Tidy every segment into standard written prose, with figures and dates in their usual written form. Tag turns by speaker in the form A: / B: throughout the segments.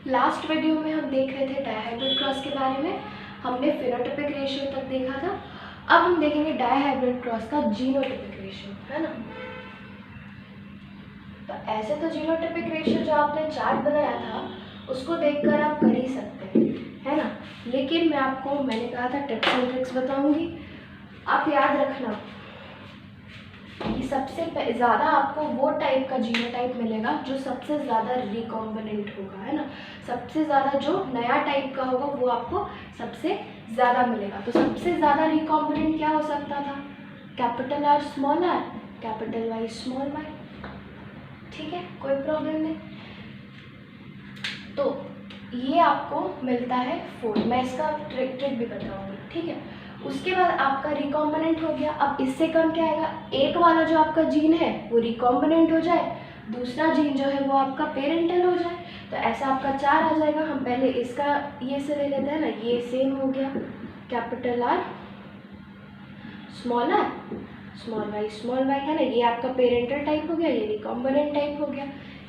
A: Last video में हम देख रहे थे डायहाइब्रिड क्रॉस के बारे में, हमने फिनोटाइपिक रेशियो तक देखा था। अब हम देखेंगे डायहाइब्रिड क्रॉस का जीनोटाइपिक रेशियो, है ना। तो ऐसे तो जीनोटाइपिक रेशियो जो आपने चार्ट बनाया था उसको देखकर आप कर ही सकते हैं, है ना। लेकिन मैंने कहा था टिप्स एंड ट्रिक्स बताऊंगी। आप याद रखना कि सबसे ज़्यादा आपको वो टाइप का जीनोटाइप मिलेगा जो सबसे ज़्यादा रिकॉम्बिनेंट होगा, है ना। सबसे ज़्यादा जो नया टाइप का होगा वो आपको सबसे ज़्यादा मिलेगा। तो सबसे ज़्यादा रिकॉम्बिनेंट क्या हो सकता था? Capital R small R, capital Y small Y. ठीक है, कोई प्रॉब्लम नहीं। तो ये आपको मिलता है 4। मैं इसका ट्रिक भी बताऊंगी, ठीक है। उसके बाद आपका रिकॉम्बिनेंट हो गया। अब इससे कम क्या आएगा? एक वाला जो आपका जीन है वो रिकॉम्बिनेंट हो जाए, दूसरा जीन जो है वो आपका पेरेंटल हो जाए। तो ऐसा आपका 4 आ जाएगा। हम पहले इसका ये से ले लेते हैं ना, ये सेम हो गया, कैपिटल आर स्मॉल वाई, है ना। ये आपका पेरेंटल टाइप हो गया, ये रिकॉम्बिनेंट टाइप हो गया।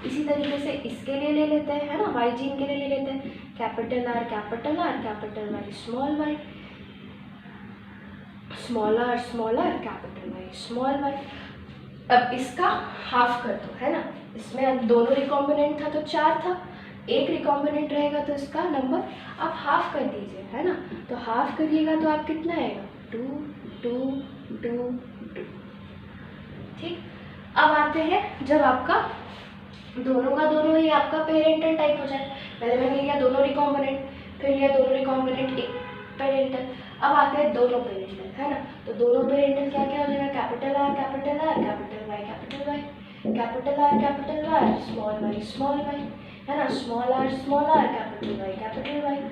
A: इसी तरीके से इसके लिए ले लेते हैं, है ना, वाई जीन के लिए ले लेते हैं, capital R capital Y small R capital Y small Y. अब इसका हाफ कर दो, है ना। इसमें दोनों रिकॉम्बिनेंट था तो 4 था, एक रिकॉम्बिनेंट रहेगा तो इसका नंबर आप हाफ कर दीजिए, है ना। तो हाफ करिएगा तो आप कितना आएगा? 2 2 2 2। ठीक। अब आते हैं जब आपका दोनों का दोनों ही आपका पेरेंटल टाइप हो जाए। पहले मैंने लिया दोनों रिकॉम्बिनेंट, फिर लिया दोनों रिकॉम्बिनेंट एक पेरेंटल। अब आते हैं दोनों पेरेंटल, है ना। तो दोनों पेरेंटल क्या क्या हो जाएगा? Capital R capital Y capital Y, capital R small Y, है ना। Small R capital Y,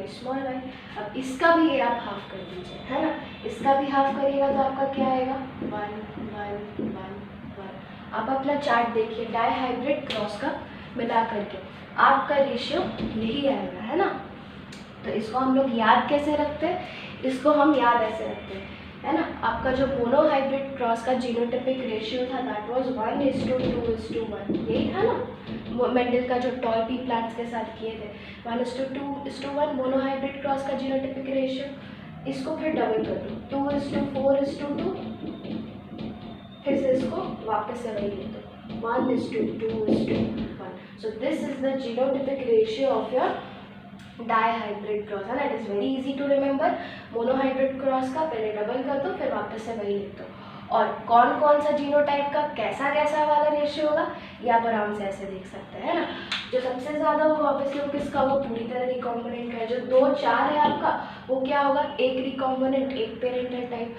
A: small Y. अब इसका भी ये आप हाफ कर दीजिए, है ना। इसका भी हाफ करिएगा तो आपका क्या आएगा? 1 1 1 1। आप अपना चार्ट देखिए डायहाइब्रिड क्रॉस का मिला करके आपका रेशियो यही आएगा, है ना। तो इसको हम लोग याद कैसे रखते हैं? इसको हम याद ऐसे रखते हैं, है ना। आपका जो मोनोहाइब्रिड क्रॉस का जीनोटाइपिक रेशियो था दैट वाज 1:2:1, यही था ना। मेंडल का जो टॉल पी प्लांट्स के साथ किए थे, 1:2:1 मोनोहाइब्रिड क्रॉस का जीनोटाइपिक रेशियो। इसको फिर डबल कर दो, 2:4:2, फिर से इसको वापस से वही लिख दो, 1:2:1। So this is the genotypic ratio of your dihybrid cross, है ना। It is very easy to remember. Monohybrid cross का पहले डबल कर दो, फिर वापस से वही लिख दो। और कौन कौन सा जीनोटाइप का कैसा कैसा वाला रेशियो होगा ये आप आराम से ऐसे देख सकते हैं, है ना। जो सबसे ज़्यादा होगा ऑब्वियसली किसका? वो पूरी तरह रिकॉम्बिनेंट का है। जो 2 4 है आपका वो क्या होगा? एक रिकॉम्बिनेंट एक पेरेंटल टाइप।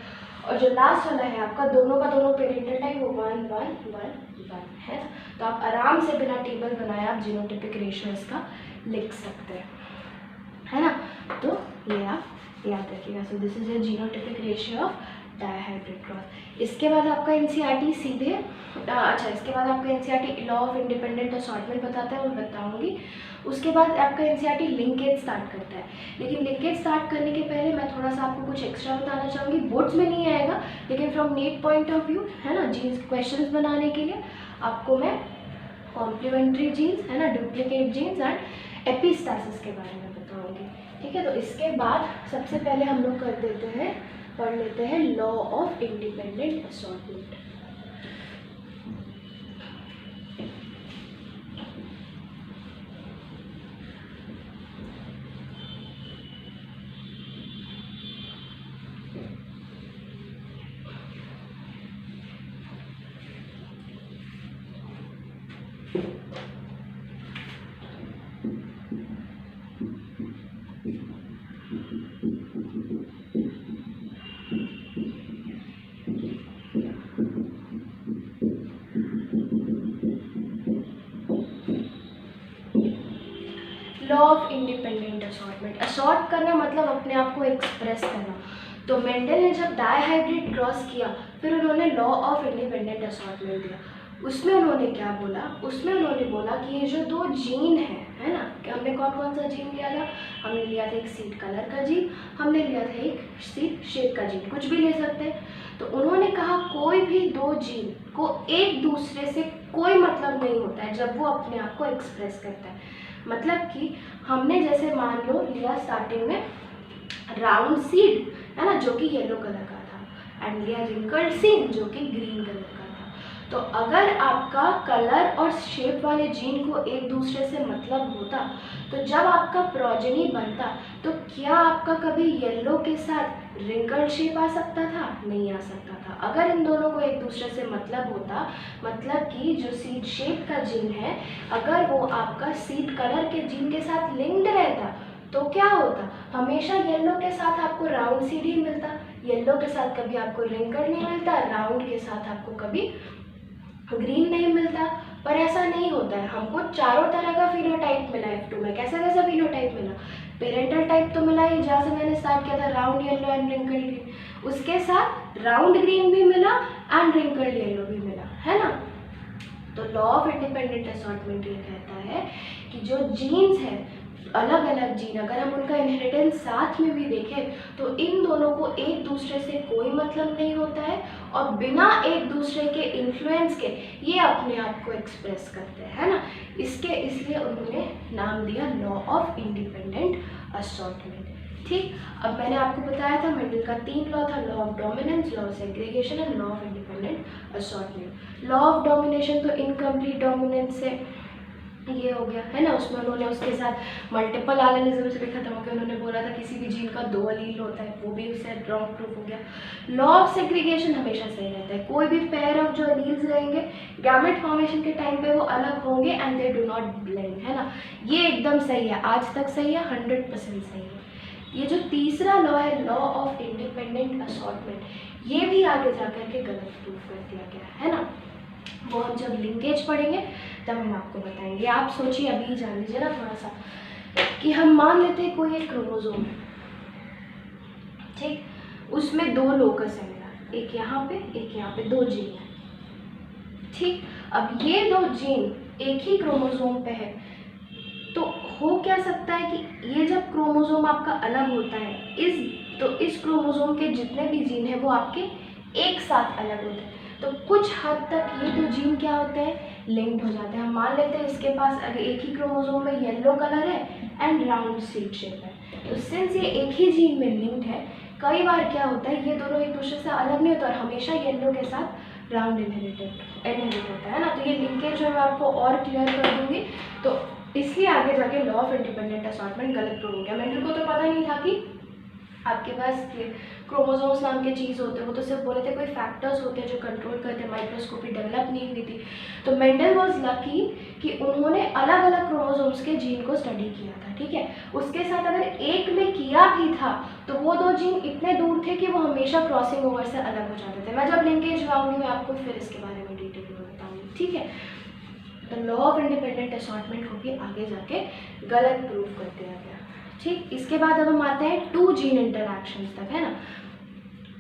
A: और जो लास्ट वाला है आपका दोनों का दोनों पेरेंटल टाइप, वो 1 1 1 1 है। तो आप आराम से बिना टेबल बनाए आप जीनोटाइपिक रेशियो इसका लिख सकते हैं, है ना। तो ये आप याद रखिएगा। सो this is your genotypic ratio of dihybrid cross. इसके बाद आपका एनसीईआरटी सीधे इसके बाद आपका NCERT law of independent assortment बताता है, वो बताऊंगी। उसके बाद आपका एनसीईआरटी लिंकेज स्टार्ट करता है। लेकिन लिंकेज स्टार्ट करने के पहले मैं थोड़ा सा आपको कुछ एक्स्ट्रा बताना चाहूँगी। बोर्ड्स में नहीं आएगा लेकिन from NEET point of view, है ना, जीन्स क्वेश्चंस बनाने के लिए आपको मैं कॉम्प्लीमेंट्री जीन्स, है ना, डुप्लीकेट जीन्स एंड एपिस्टासिस के बारे में बताऊंगी। ठीक है। तो इसके बाद सबसे पहले हम लोग पढ़ लेते हैं law of independent assortment. Law of independent assortment, assort करना मतलब अपने आप को एक्सप्रेस करना। तो मेंडल ने जब डायहाइब्रिड क्रॉस किया फिर उन्होंने लॉ ऑफ इंडिपेंडेंट असॉर्टमेंट दिया। उसमें उन्होंने क्या बोला? उसमें उन्होंने बोला कि ये जो 2 जीन है ना, कि हमने कौन कौन सा जीन लिया था? हमने लिया था एक सीड कलर का जीन, हमने लिया था एक सीड शेप का जीन, कुछ भी ले सकते हैं। तो उन्होंने कहा कोई भी दो जीन को एक दूसरे से कोई मतलब नहीं होता है जब वो अपने आप को एक्सप्रेस करता है। मतलब कि हमने जैसे मान लो लिया स्टार्टिंग में राउंड सीड, है ना, जो कि येलो कलर का था, एंड लिया रिंकल्ड सीड जो कि ग्रीन कलर का था। तो अगर आपका कलर और शेप वाले जीन को एक दूसरे से मतलब होता तो जब आपका प्रोजेनी बनता तो क्या आपका कभी येलो के साथ रिंकल्ड शेप आ सकता था? नहीं आ सकता था। अगर इन दोनों को एक दूसरे से मतलब होता, मतलब कि जो सीड शेप का जीन है अगर वो आपका सीड कलर के जीन के साथ लिंक्ड रहता तो क्या होता? हमेशा येलो के साथ आपको राउंड सीड ही मिलता, येलो के साथ कभी आपको रिंकल्ड नहीं मिलता, राउंड के साथ आपको कभी ग्रीन नहीं मिलता। पर ऐसा नहीं होता है, हमको चारों तरह का फिनोटाइप मिला F2 में। कैसा कैसा फिनोटाइप मिला? पेरेंटल टाइप तो मिला ही, जहाँ से मैंने स्टार्ट किया था, round yellow and wrinkled green. उसके साथ राउंड ग्रीन भी मिला एंड रिंकल्ड येलो भी मिला, है ना। तो लॉ ऑफ इंडिपेंडेंट असॉर्टमेंट ये कहता है कि जो जीन्स है, अलग अलग जीन, अगर हम उनका इनहेरिटेंस साथ में भी देखें तो इन दोनों को एक दूसरे से कोई मतलब नहीं होता है और बिना एक दूसरे के इन्फ्लुएंस के ये अपने आप को एक्सप्रेस करते हैं, है ना। इसलिए उन्होंने नाम दिया लॉ ऑफ इंडिपेंडेंट असॉर्टमेंट। ठीक, अब मैंने आपको बताया था मेंडल का 3 लॉ था, law of dominance, law of segregation and law of independent assortment. Law of domination तो इनकम्प्लीट डोमिनेंस से ये हो गया, है ना। उसमें उन्होंने उसके साथ मल्टीपल एलेनिज्म से भी खत्म हो गया। उन्होंने बोला था किसी भी जीन का 2 अलील होता है, वो भी उससे रॉन्ग प्रूफ हो गया। लॉ ऑफ सेग्रीगेशन हमेशा सही रहता है, कोई भी पेयर ऑफ जो अलील्स रहेंगे गैमेट फॉर्मेशन के टाइम पे वो अलग होंगे and they do not blend, है ना। ये एकदम सही है, आज तक सही है, 100% सही है। ये जो तीसरा लॉ है, लॉ ऑफ इंडिपेंडेंट असॉर्टमेंट, ये भी आगे जाकर के गलत प्रूफ कर दिया गया, है ना। वो हम जब लिंकेज पढ़ेंगे तब हम आपको बताएंगे। आप सोचिए, अभी जान लीजिए ना थोड़ा सा, कि हम मान लेते हैं कोई एक क्रोमोसोम है, ठीक, उसमें 2 लोकस है मेरा, एक यहाँ पे एक यहाँ पे, 2 जीन है, ठीक। अब ये 2 जीन एक ही क्रोमोसोम पे है, तो हो क्या सकता है कि ये जब क्रोमोसोम आपका अलग होता है, इस क्रोमोसोम के जितने भी जीन है वो आपके एक साथ अलग होते हैं। तो कुछ हद तक ये 2 जीन क्या होते हैं? लिंक्ड हो जाते हैं। हम मान लेते हैं इसके पास अगर एक ही क्रोमोसोम में येलो कलर है एंड राउंड सीड शेप है, तो सिंस ये एक ही जीन में लिंक्ड है, कई बार क्या होता है ये दोनों एक दूसरे से अलग नहीं होता और हमेशा येलो के साथ राउंड इनहेरिट होता है ना। तो ये लिंकेज जो मैं आपको और क्लियर कर दूंगी, तो इसलिए आगे जाके लॉ ऑफ इंडिपेंडेंट असॉर्टमेंट गलत प्रूव हो गया। मेंडल को तो पता नहीं था कि आपके पास क्रोमोसोम्स नाम के चीज़ होते हैं, वो तो सिर्फ बोले थे कोई फैक्टर्स होते हैं जो कंट्रोल करते हैं, माइक्रोस्कोपी डेवलप नहीं हुई थी। तो मेंडल वाज लकी कि उन्होंने अलग अलग क्रोमोसोम्स के जीन को स्टडी किया था, ठीक है। उसके साथ अगर एक में किया भी था तो वो 2 जीन इतने दूर थे कि वो हमेशा क्रॉसिंग ओवर से अलग हो जाते थे। मैं जब लिंकेज लाऊंगी मैं आपको फिर इसके बारे में डिटेल में बताऊँगी, ठीक है। तो लॉ ऑफ इंडिपेंडेंट असॉर्टमेंट को भी आगे जाके गलत प्रूव कर दिया गया, ठीक। इसके बाद अब हम आते हैं 2 जीन इंटरैक्शंस तक, है ना।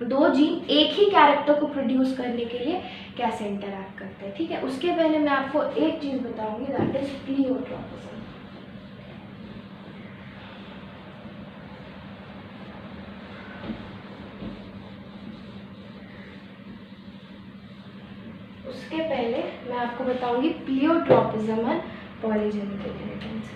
A: 2 जीन एक ही कैरेक्टर को प्रोड्यूस करने के लिए कैसे इंटरैक्ट करते हैं, ठीक है। उसके पहले मैं आपको एक चीज़ बताऊंगी, दैट इज प्लियोट्रॉपिज्म। उसके पहले मैं आपको बताऊंगी प्लियोट्रॉपिज्म एंड पॉलीजेनिक इनहेरिटेंस,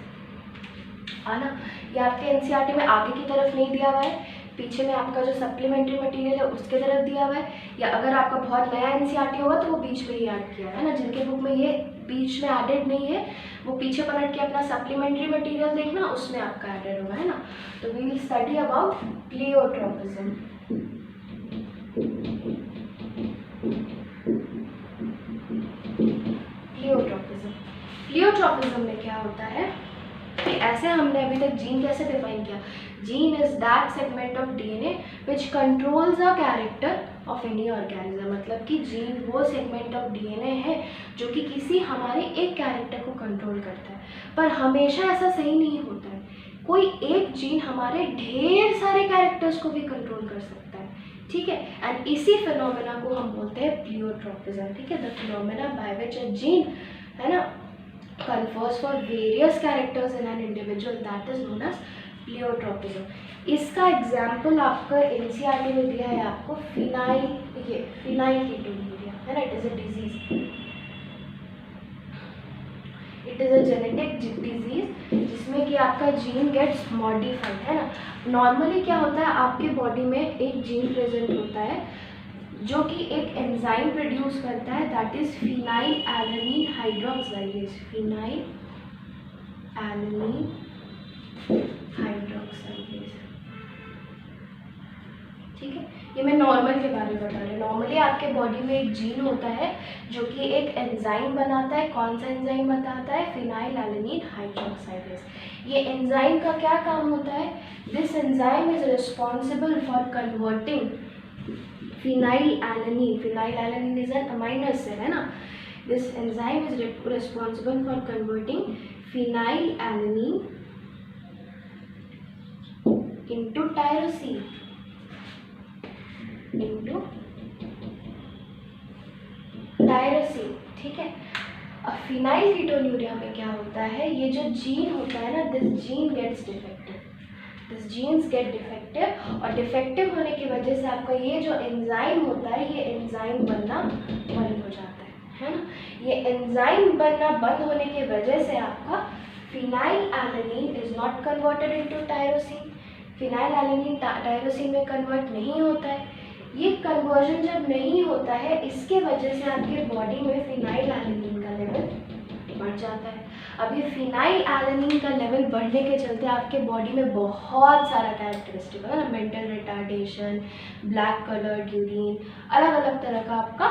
A: है ना। ये आपके एनसीईआरटी में आगे की तरफ नहीं दिया हुआ है, पीछे में आपका जो सप्लीमेंट्री मटेरियल है उसके तरफ दिया हुआ है, या अगर आपका बहुत नया एनसीईआरटी होगा तो वो बीच में ही ऐड किया है ना। जिनके बुक में ये बीच में एडेड नहीं है वो पीछे पलट के अपना सप्लीमेंट्री मटेरियल देखना, उसमें आपका एडेड होगा, है ना। तो वी विल स्टडी अबाउट प्लियोट्रॉपिज्म। प्लियोट्रॉपिज्म में क्या होता है कि ऐसे हमने अभी तक जीन कैसे डिफाइन किया, gene is that segment of DNA which controls a character of any organism. मतलब कि जीन वो सेगमेंट ऑफ डीएनए है जो कि किसी हमारे एक कैरेक्टर को कंट्रोल करता है। पर हमेशा ऐसा सही नहीं होता है, कोई एक जीन हमारे ढेर सारे कैरेक्टर्स को भी कंट्रोल कर सकता है, ठीक है। एंड इसी फिनोमेना को हम बोलते हैं प्लियोट्रॉपिज्म, ठीक है। The phenomena by which a gene, है ना, confers for various characters in an individual, that is known as प्लियोट्रोपिज्म। इसका एग्जाम्पल आपका एनसीईआरटी में दिया है आपको फिनाइल कीटोन्यूरिया, है ना। It is a disease, it is a genetic disease जिसमें कि आपका जीन गेट्स मॉडिफाइड, है ना। नॉर्मली क्या होता है, आपके बॉडी में एक जीन प्रेजेंट होता है जो कि एक एंजाइम प्रोड्यूस करता है, that is phenylalanine hydroxylase, phenylalanine hydroxylase. ठीक है, ये मैं नॉर्मल के बारे में बता रही हूँ। नॉर्मली आपके बॉडी में एक जीन होता है जो कि एक एंजाइम बनाता है। कौन सा एंजाइम बनाता है? Phenylalanine hydroxylase. ये एंजाइम का क्या काम होता है? This enzyme is responsible for converting phenylalanine is an amino acid, है ना। This enzyme is responsible for converting phenylalanine into tyrosine, ठीक है। अब फिनाइल कीटोन्यूरिया में क्या होता है, ये जो जीन होता है ना, this gene gets defective, this genes get defective, और डिफेक्टिव होने की वजह से आपका ये जो एंजाइम होता है, ये एंजाइम बनना बंद हो जाता है ना। ये एंजाइम बनना बंद होने की वजह से आपका phenyl alanine is not converted into tyrosine. Phenyl alanine tyrosine में कन्वर्ट नहीं होता है। ये कन्वर्जन जब नहीं होता है, इसके वजह से आपके बॉडी में फिनाइल एलानिन का लेवल बढ़ जाता है। अब ये फिनाइल एलानिन का लेवल बढ़ने के चलते आपके बॉडी में बहुत सारा कैरेक्टरिस्टिक है ना, mental retardation, black coloured urine, अलग अलग तरह का आपका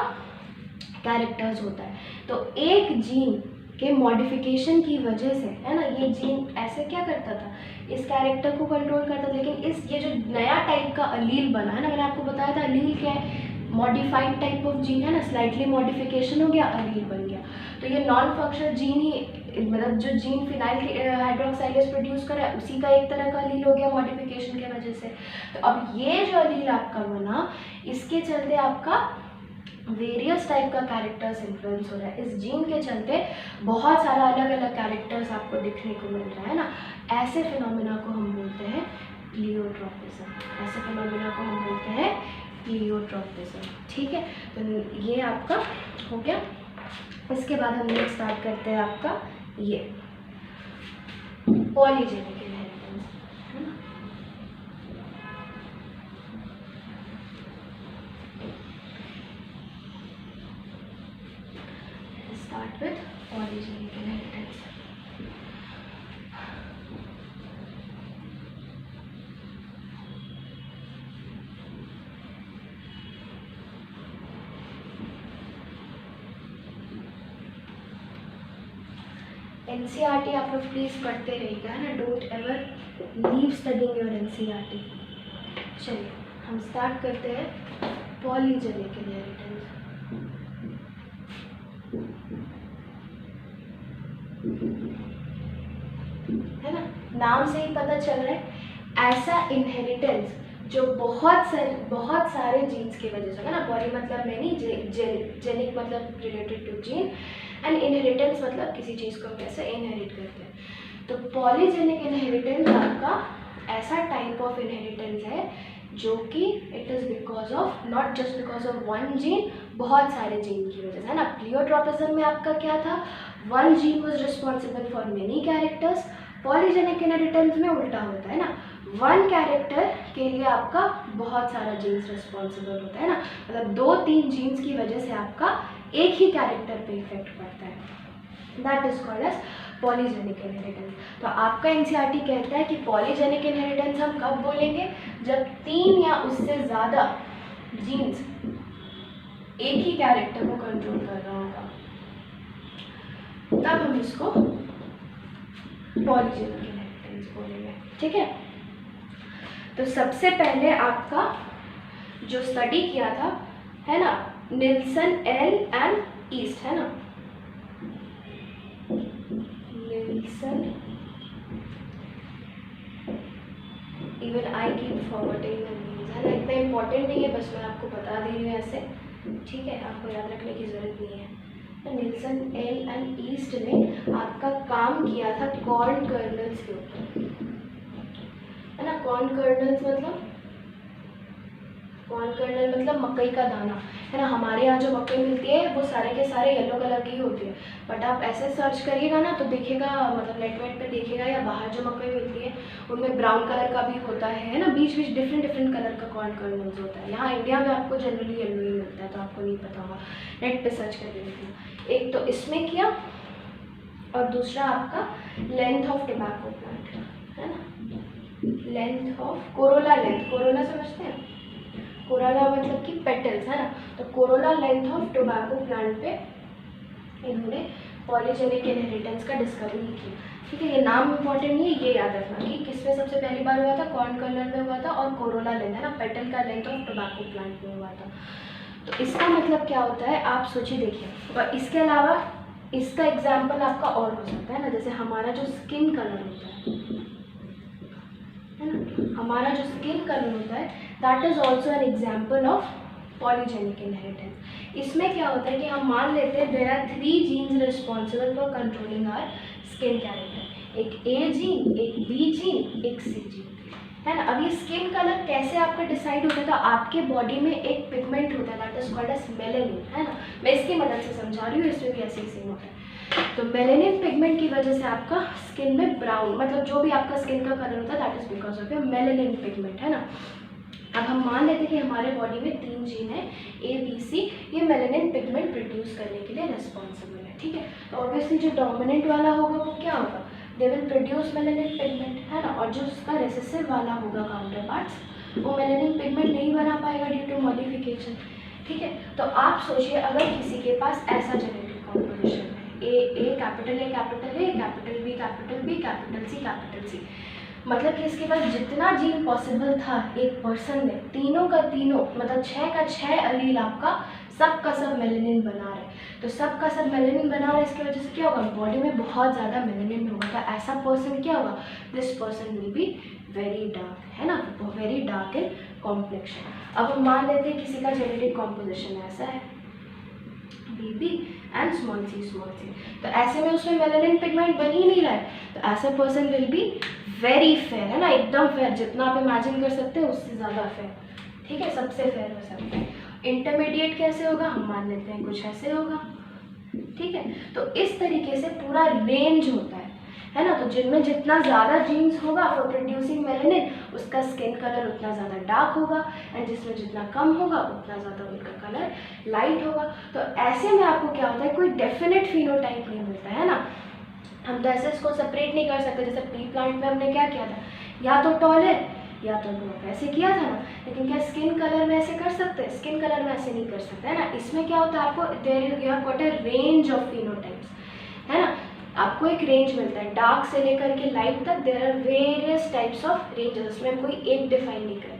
A: कैरेक्टर्स होता है। तो एक जीन के मॉडिफिकेशन की वजह से, है ना, ये जीन ऐसे क्या करता था, इस कैरेक्टर को कंट्रोल करता था। लेकिन ये जो नया टाइप का अलील बना है ना, मैंने आपको बताया था अलील क्या है, मॉडिफाइड टाइप ऑफ जीन है ना, स्लाइटली मॉडिफिकेशन हो गया, अलील बन गया। तो ये नॉन फंक्शनल जीन ही, मतलब जो जीन फिनाइल हाइड्रोक्साइलेज प्रोड्यूस कर रहा है, उसी का एक तरह का अलील हो गया मॉडिफिकेशन की वजह से। तो अब ये जो अलील आपका बना, इसके चलते आपका वेरियस टाइप का कैरेक्टर्स इन्फ्लुएंस हो रहा है। इस जीन के चलते बहुत सारा अलग अलग कैरेक्टर्स आपको दिखने को मिल रहा है ना। ऐसे फिनोमिना को हम बोलते हैं प्लियोट्रोपिज्म, ऐसे फिनोमिना को हम बोलते हैं प्लियोट्रोपिज्म। ठीक है, तो ये आपका हो गया। इसके बाद हम नेक्स्ट स्टार्ट करते हैं आपका ये पॉलीजेनिक इनहेरिटेंस, है ना। Start with polygenic inheritance. NCERT आप लोग प्लीज़ पढ़ते रहिएगा, है ना। Don't ever leave studying your NCERT. चलिए हम स्टार्ट करते हैं पॉलीजेनिक इनहेरिटेंस। है ना, नाम से ही पता चल रहा है ऐसा इनहेरिटेंस जो बहुत सारे जीन्स की वजह से, है ना। पॉली मतलब मैनी, जेनिक मतलब related to gene, and inheritance मतलब किसी चीज़ को हम कैसे इनहेरिट करते हैं। तो पॉलीजेनिक इनहेरिटेंस आपका ऐसा टाइप ऑफ इनहेरिटेंस है जो कि it is because of, not just because of one gene, बहुत सारे जीन की वजह से, है ना। प्लियोट्रोपिज्म में आपका क्या था, one gene was responsible for many characters. Polygenic inheritance में उल्टा होता है ना, वन कैरेक्टर के लिए आपका बहुत सारा जीन्स रिस्पॉन्सिबल होता है ना। मतलब 2-3 जीन्स की वजह से आपका एक ही कैरेक्टर पे इफेक्ट पड़ता है, that is called as polygenic inheritance. तो आपका एनसीईआरटी कहता है कि पॉलीजेनिक इनहेरिटेंस हम कब बोलेंगे, जब 3 या उससे ज़्यादा जीन्स एक ही कैरेक्टर को कंट्रोल कर रहा होगा, तब हम इसको पॉलीजेनिक इनहेरिटेंस बोलेंगे। ठीक है, तो सबसे पहले आपका जो स्टडी किया था, है ना, निल्सन, एल एंड ईस्ट, है ना, Nilsson, even I keep forwarding the names, है ना, इतना इम्पोर्टेंट नहीं है, बस मैं आपको बता दे रही हूँ ऐसे। ठीक है, आपको याद रखने की ज़रूरत नहीं है। निल्सन, एल एंड ईस्ट ने आपका काम किया था कॉर्न कर्नल्स के ऊपर। है ना। कॉर्न कर्नल्स मतलब, कॉर्न कर्नल मतलब मकई का दाना, है ना। हमारे यहाँ जो मकई मिलती है वो सारे के सारे येलो कलर की ही होती है, बट आप ऐसे सर्च करिएगा ना तो दिखेगा, मतलब नेट वेट पे देखिएगा या बाहर जो मकई मिलती है उनमें ब्राउन कलर का भी होता है ना, बीच बीच डिफरेंट डिफरेंट कलर का कॉर्न कर्नल्स होता है। यहाँ इंडिया में आपको जनरली येलो ही मिलता है, तो आपको नहीं पता होगा, नेट पे सर्च करके देखिए। एक तो इसमें किया, और दूसरा आपका लेंथ ऑफ टोबैको प्लांट, है ना। Length of Corolla, length Corolla समझते हैं, कोरोला मतलब कि पेटल्स, है ना। तो Corolla length of tobacco plant पे इन्होंने पॉलीजेनिक इनहेरिटेंस का डिस्कवरी की। ठीक है, ये नाम इंपॉर्टेंट नहीं है, ये याद रखना कि किसमें सबसे पहली बार हुआ था, कॉर्न कर्नल में हुआ था, और कोरोला लेंथ, है ना, पेटल का लेंथ ऑफ टोबैको प्लांट में हुआ था। तो इसका मतलब क्या होता है आप सोचिए, देखिए। और इसके अलावा इसका एग्जाम्पल आपका और हो सकता है ना, जैसे हमारा जो स्किन कलर होता है ना, हमारा जो स्किन कलर होता है that is also an example of polygenic inheritance. इसमें क्या होता है कि हम मान लेते हैं there are 3 genes responsible for controlling our skin character, एक ए जीन, एक बी जीन, एक सी जीन, है ना। अब ये स्किन कलर कैसे आपका डिसाइड होता है, तो आपके बॉडी में एक पिगमेंट होता है that is called as melanin, है ना। मैं इसकी मदद से समझा रही हूँ, इसमें भी ऐसे ही सेम होता है। तो मेलेनिन पिगमेंट की वजह से आपका स्किन में ब्राउन, मतलब जो भी आपका स्किन का कलर होता है that is because of your melanin pigment, है ना। अब हम मान लेते हैं कि हमारे बॉडी में 3 जीन है ए बी सी, ये मेलेनिन पिगमेंट प्रोड्यूस करने के लिए रिस्पॉन्सिबल है। ठीक है, तो ऑब्वियसली जो डोमिनेंट वाला होगा वो क्या होगा, they will produce melanin pigment, है ना। और जो उसका रेसेसिव वाला होगा काउंटर पार्ट्स, वो मेलेनिन पिगमेंट नहीं बना पाएगा ड्यू टू मॉडिफिकेशन। ठीक है, तो आप सोचिए अगर किसी के पास ऐसा जेनेटिक कॉम्पोजिशन है, A capital A capital A capital B capital B capital C, मतलब कि इसके पास जितना जीन पॉसिबल था एक पर्सन में, तीनों का तीनों, मतलब 6 का 6 अलील आपका सब का सब मेलेनिन बना रहे, तो सब का सब मेलेनिन बना रहे, इसकी वजह से क्या होगा, बॉडी में बहुत ज़्यादा मेलेनिन होगा। तो ऐसा पर्सन क्या होगा, this person will be very dark, है ना, वेरी डार्क इन कॉम्प्लेक्शन। अब हम मान लेते हैं किसी का जेनेटिक कॉम्पोजिशन ऐसा है BB एंड स्मॉल सी, तो ऐसे में उसमें मेलेनिन पिगमेंट बन ही नहीं रहा है, तो ऐसा person will be very fair, है ना, एकदम फेयर, जितना आप इमेजिन कर सकते हैं उससे ज़्यादा फेयर। ठीक है, सबसे फेयर हो सकता है। इंटरमीडिएट कैसे होगा, हम मान लेते हैं कुछ ऐसे होगा। ठीक है, तो इस तरीके से पूरा रेंज होता है ना। तो जिनमें जितना ज़्यादा जीन्स होगा फॉर प्रोड्यूसिंग मेलेनिन, उसका स्किन कलर उतना ज़्यादा डार्क होगा, एंड जिसमें जितना कम होगा उतना ज़्यादा उनका कलर लाइट होगा। तो ऐसे में आपको क्या होता है, कोई डेफिनेट फिनोटाइप नहीं मिलता है ना। हम तो ऐसे इसको सेपरेट नहीं कर सकते, जैसे पी प्लांट में हमने क्या किया था, या तो टॉल है या तो ड्वार्फ, ऐसे किया था ना। लेकिन क्या स्किन कलर में ऐसे कर सकते हैं, स्किन कलर में ऐसे नहीं कर सकते, है ना। इसमें क्या होता है, आपको there you have got a range of phenotypes, है ना, आपको एक रेंज मिलता है, डार्क से लेकर के लाइट तक there are various types of ranges, उसमें हम कोई एक डिफाइन नहीं करते।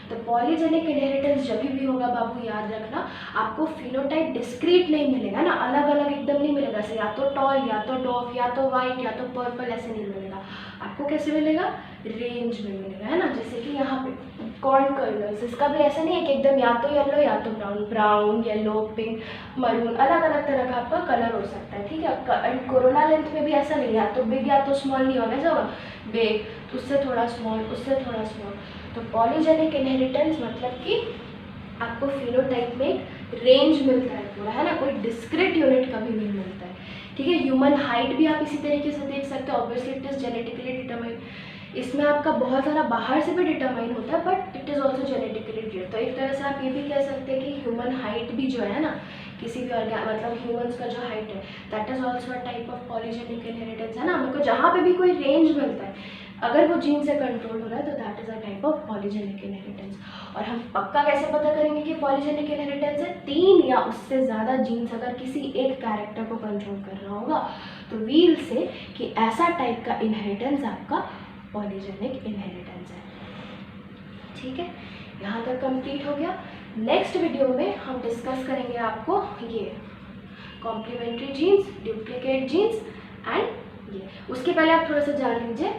A: तो पॉलीजेनिक इनहेरिटेंस जब भी होगा बाबू, याद रखना, आपको फिनोटाइप डिस्क्रीट नहीं मिलेगा ना, अलग अलग एकदम नहीं मिलेगा, जैसे या तो टॉल, या तो डॉफ, या तो वाइट, या तो पर्पल, ऐसे नहीं मिलेगा। आपको कैसे मिलेगा, रेंज में मिलेगा, है ना। जैसे कि यहाँ पे कॉर्न कर्नल्स, इसका भी ऐसा नहीं है कि एकदम या तो येलो या तो brown, brown yellow pink maroon, अलग अलग तरह का आपका कलर हो सकता है। ठीक है, एंड कोरोना लेंथ में भी ऐसा नहीं है, या तो बिग या तो स्मॉल नहीं होगा, ऐसा होगा बिग, उससे थोड़ा स्मॉल, उससे थोड़ा स्मॉल। तो पॉलीजेनिक इनहेरिटेंस मतलब कि आपको फिनोटाइप में एक रेंज मिलता है पूरा, है ना, कोई डिस्क्रीट यूनिट कभी नहीं मिलता है। ठीक है, ह्यूमन हाइट भी आप इसी तरीके से देख सकते हो, obviously it is genetically determined. इसमें आपका बहुत सारा बाहर से भी डिटरमाइन होता है, but it is also genetically determined. तो एक तरह से आप ये भी कह सकते हैं कि ह्यूमन हाइट भी जो है ना, किसी भी मतलब ह्यूमंस का जो हाइट है that is also a type of polygenic inheritance, है ना। हमको जहाँ पे भी कोई रेंज मिलता है, अगर वो जीन से कंट्रोल हो रहा है, तो that is a type of polygenic inheritance. और हम पक्का कैसे पता करेंगे कि पॉलीजेनिक इनहेरिटेंस है, 3 या उससे ज़्यादा जीन्स अगर किसी एक कैरेक्टर को कंट्रोल कर रहा होगा, तो वील से कि ऐसा टाइप का इनहेरिटेंस आपका पॉलीजेनिक इनहेरिटेंस है। ठीक है, यहाँ तक कंप्लीट हो गया। नेक्स्ट वीडियो में हम डिस्कस करेंगे आपको ये complementary genes, duplicate genes and ये। उसके पहले आप थोड़ा सा जान लीजिए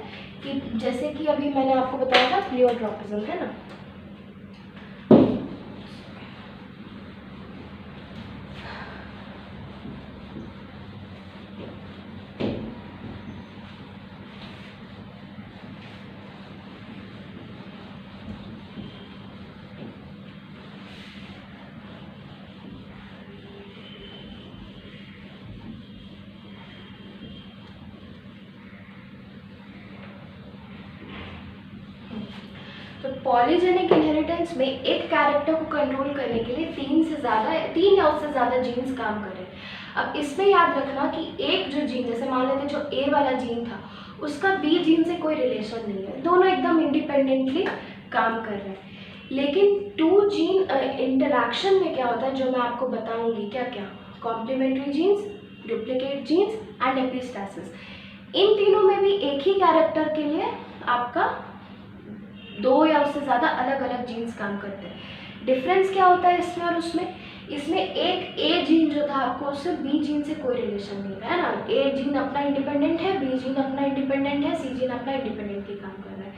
A: कि जैसे कि अभी मैंने आपको बताया था प्लियोट्रॉपिज्म, है ना, पॉलीजेनिक इनहेरिटेंस में एक कैरेक्टर को कंट्रोल करने के लिए 3 या उससे ज़्यादा जीन्स काम कर रहे हैं। अब इसमें याद रखना कि एक जो जीन, जैसे मान लेते जो ए वाला जीन था, उसका बी जीन से कोई रिलेशन नहीं है, दोनों एकदम इंडिपेंडेंटली काम कर रहे हैं। लेकिन 2 जीन इंटरैक्शन में क्या होता है, जो मैं आपको बताऊंगी, क्या क्या, complementary genes, duplicate genes and epistasis. इन तीनों में भी एक ही कैरेक्टर के लिए आपका 2 या उससे ज़्यादा अलग अलग जीन्स काम करते हैं। डिफरेंस क्या होता है इसमें और उसमें? इसमें एक ए जीन जो था आपको, उससे बी जीन से कोई रिलेशन नहीं है ना। ए जीन अपना इंडिपेंडेंट है, बी जीन अपना इंडिपेंडेंट है, सी जीन अपना इंडिपेंडेंटली काम कर रहा है।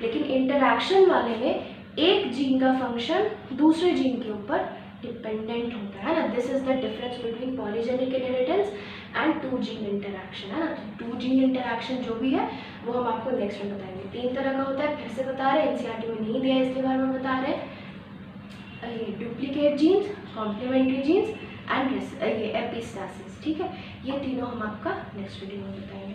A: लेकिन इंटरैक्शन वाले में एक जीन का फंक्शन दूसरे जीन के ऊपर डिपेंडेंट होता है ना। This is the difference between polygenic inheritance and 2 gene interaction, है ना। 2 जीन इंटरैक्शन जो भी है वो हम आपको नेक्स्ट में बताएंगे। 3 तरह का होता है, फिर से बता रहे हैं, एनसीईआरटी में नहीं दिया इसलिए बार बार बता रहे हैं। ये duplicate genes, complementary genes and ये एपिस्टैसिस, ठीक है। ये तीनों हम आपका नेक्स्ट वीडियो में बताएंगे।